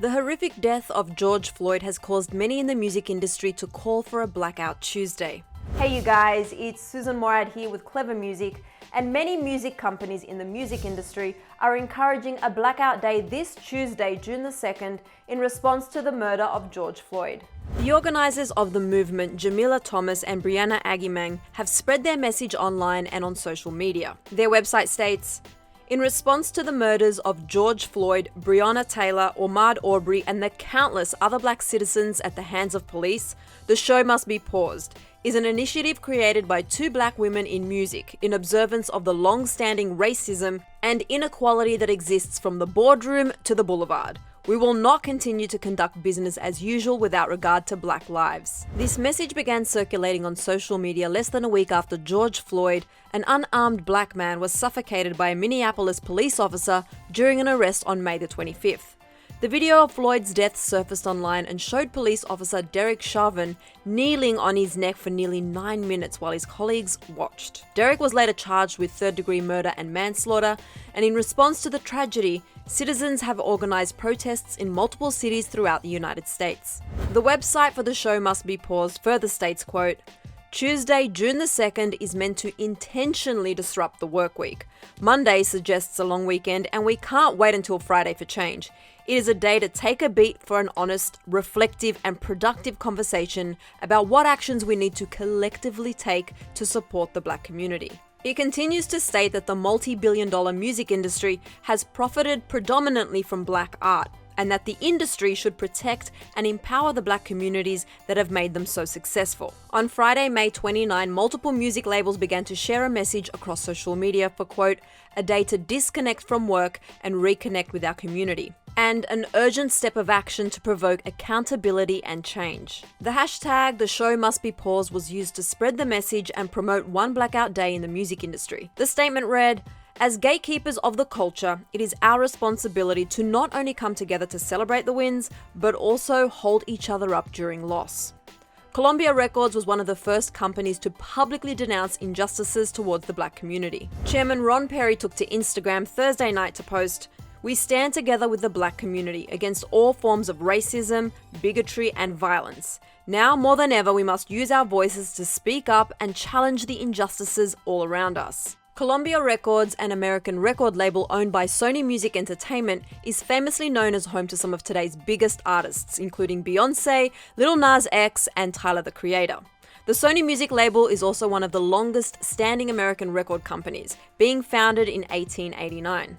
The horrific death of George Floyd has caused many in the music industry to call for a Blackout Tuesday. Hey you guys, it's Sussan Mourad here with Clevver Music, and many music companies in the music industry are encouraging a blackout day this Tuesday, June the 2nd, in response to the murder of George Floyd. The organisers of the movement, Jamila Thomas and Brianna Agimang, have spread their message online and on social media. Their website states, "In response to the murders of George Floyd, Breonna Taylor, Ahmaud Arbery, and the countless other black citizens at the hands of police, the show must be paused," is an initiative created by two black women in music in observance of the long-standing racism and inequality that exists from the boardroom to the boulevard. We will not continue to conduct business as usual without regard to black lives. This message began circulating on social media less than a week after George Floyd, an unarmed black man, was suffocated by a Minneapolis police officer during an arrest on May the 25th. The video of Floyd's death surfaced online and showed police officer Derek Chauvin kneeling on his neck for nearly 9 minutes while his colleagues watched. Derek was later charged with third-degree murder and manslaughter, and in response to the tragedy, citizens have organised protests in multiple cities throughout the United States. The website for the show must be paused further states, quote, "Tuesday, June the 2nd is meant to intentionally disrupt the work week. Monday suggests a long weekend, and we can't wait until Friday for change. It is a day to take a beat for an honest, reflective, and productive conversation about what actions we need to collectively take to support the black community." It continues to state that the multi-billion-dollar music industry has profited predominantly from black art, and that the industry should protect and empower the black communities that have made them so successful. On Friday, May 29, multiple music labels began to share a message across social media for, quote, "a day to disconnect from work and reconnect with our community," and an urgent step of action to provoke accountability and change. The hashtag "the show must be paused" was used to spread the message and promote one blackout day in the music industry. The statement read, "As gatekeepers of the culture, it is our responsibility to not only come together to celebrate the wins, but also hold each other up during loss." Columbia Records was one of the first companies to publicly denounce injustices towards the black community. Chairman Ron Perry took to Instagram Thursday night to post, "We stand together with the black community against all forms of racism, bigotry, and violence. Now more than ever, we must use our voices to speak up and challenge the injustices all around us." Columbia Records, an American record label owned by Sony Music Entertainment, is famously known as home to some of today's biggest artists, including Beyoncé, Lil Nas X, and Tyler the Creator. The Sony Music label is also one of the longest-standing American record companies, being founded in 1889.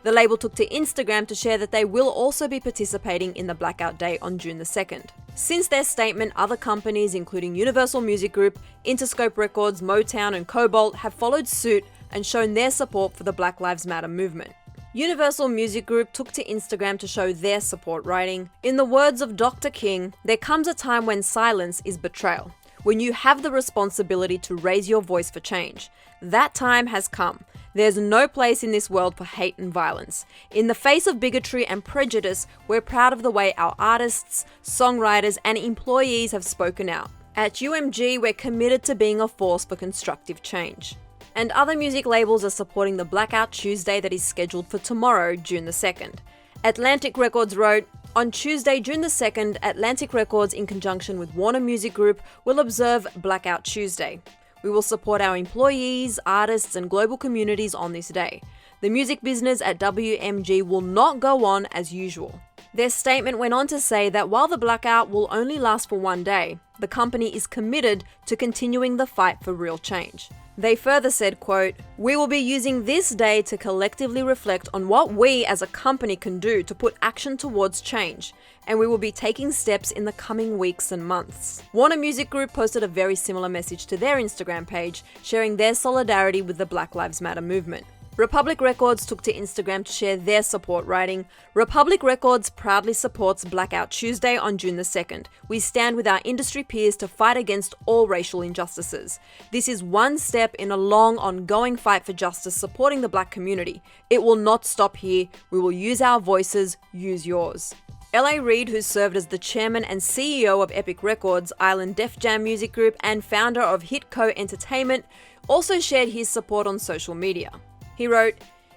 The label took to Instagram to share that they will also be participating in the Blackout Day on June the 2nd. Since their statement, other companies including Universal Music Group, Interscope Records, Motown, and Cobalt have followed suit and shown their support for the Black Lives Matter movement. Universal Music Group took to Instagram to show their support, writing, "In the words of Dr. King, there comes a time when silence is betrayal, when you have the responsibility to raise your voice for change. That time has come. There's no place in this world for hate and violence. In the face of bigotry and prejudice, we're proud of the way our artists, songwriters, and employees have spoken out. At UMG, we're committed to being a force for constructive change." And other music labels are supporting the Blackout Tuesday that is scheduled for tomorrow, June the 2nd. Atlantic Records wrote, "On Tuesday, June the 2nd, Atlantic Records, in conjunction with Warner Music Group, will observe Blackout Tuesday. We will support our employees, artists, and global communities on this day. The music business at WMG will not go on as usual." Their statement went on to say that while the blackout will only last for one day, the company is committed to continuing the fight for real change. They further said, quote, "We will be using this day to collectively reflect on what we as a company can do to put action towards change, and we will be taking steps in the coming weeks and months." Warner Music Group posted a very similar message to their Instagram page, sharing their solidarity with the Black Lives Matter movement. Republic Records took to Instagram to share their support, writing, "Republic Records proudly supports Blackout Tuesday on June the 2nd. We stand with our industry peers to fight against all racial injustices. This is one step in a long, ongoing fight for justice supporting the black community. It will not stop here. We will use our voices, use yours." Reid, who served as the chairman and CEO of Epic Records, Island Def Jam Music Group, and founder of Hitco Entertainment, also shared his support on social media. He wrote,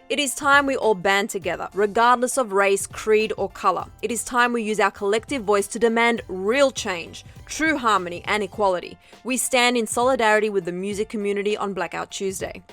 It is time we all band together, regardless of race, creed, or color. It is time we use our collective voice to demand real change, true harmony, and equality. We stand in solidarity with the music community on Blackout Tuesday.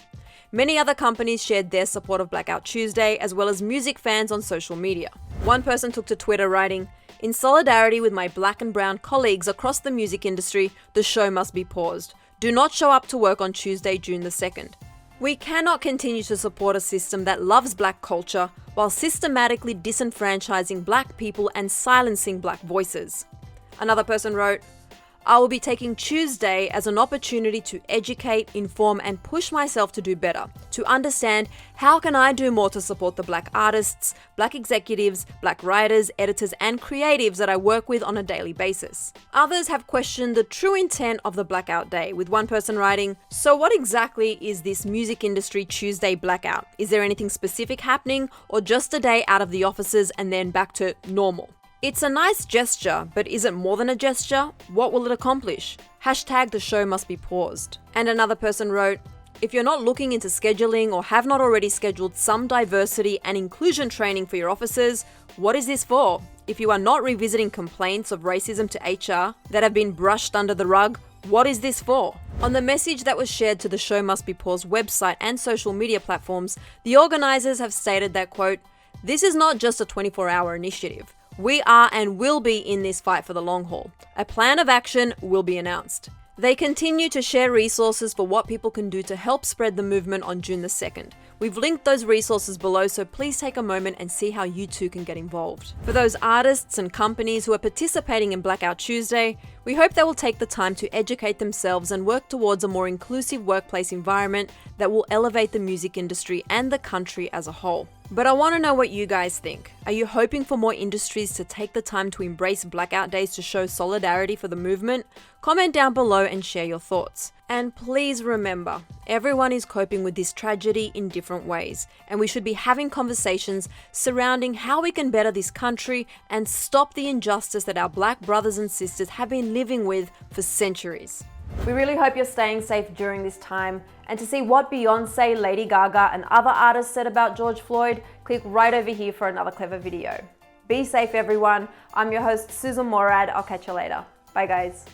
Many other companies shared their support of Blackout Tuesday, as well as music fans on social media. One person took to Twitter writing, "In solidarity with my black and brown colleagues across the music industry, the show must be paused. Do not show up to work on Tuesday, June the 2nd. We cannot continue to support a system that loves black culture while systematically disenfranchising black people and silencing black voices." Another person wrote, "I will be taking Tuesday as an opportunity to educate, inform, and push myself to do better, to understand how can I do more to support the black artists, black executives, black writers, editors, and creatives that I work with on a daily basis." Others have questioned the true intent of the Blackout Day, with one person writing, "So what exactly is this music industry Tuesday blackout? Is there anything specific happening, or just a day out of the offices and then back to normal? It's a nice gesture, but is it more than a gesture? What will it accomplish? Hashtag the show must be paused." And another person wrote, "If you're not looking into scheduling or have not already scheduled some diversity and inclusion training for your offices, what is this for? If you are not revisiting complaints of racism to HR that have been brushed under the rug, what is this for?" On the message that was shared to the Show Must Be Paused website and social media platforms, the organizers have stated that, quote, "This is not just a 24-hour initiative. We are and will be in this fight for the long haul. A plan of action will be announced." They continue to share resources for what people can do to help spread the movement on June the 2nd. We've linked those resources below, so please take a moment and see how you too can get involved. For those artists and companies who are participating in Blackout Tuesday, we hope they will take the time to educate themselves and work towards a more inclusive workplace environment that will elevate the music industry and the country as a whole. But I want to know what you guys think. Are you hoping for more industries to take the time to embrace Blackout Days to show solidarity for the movement? Comment down below and share your thoughts. And please remember, everyone is coping with this tragedy in different ways, and we should be having conversations surrounding how we can better this country and stop the injustice that our black brothers and sisters have been living with for centuries. We really hope you're staying safe during this time, and to see what Beyonce, Lady Gaga, and other artists said about George Floyd, click right over here for another Clevver video. Be safe, everyone. I'm your host, Sussan Mourad. I'll catch you later. Bye, guys.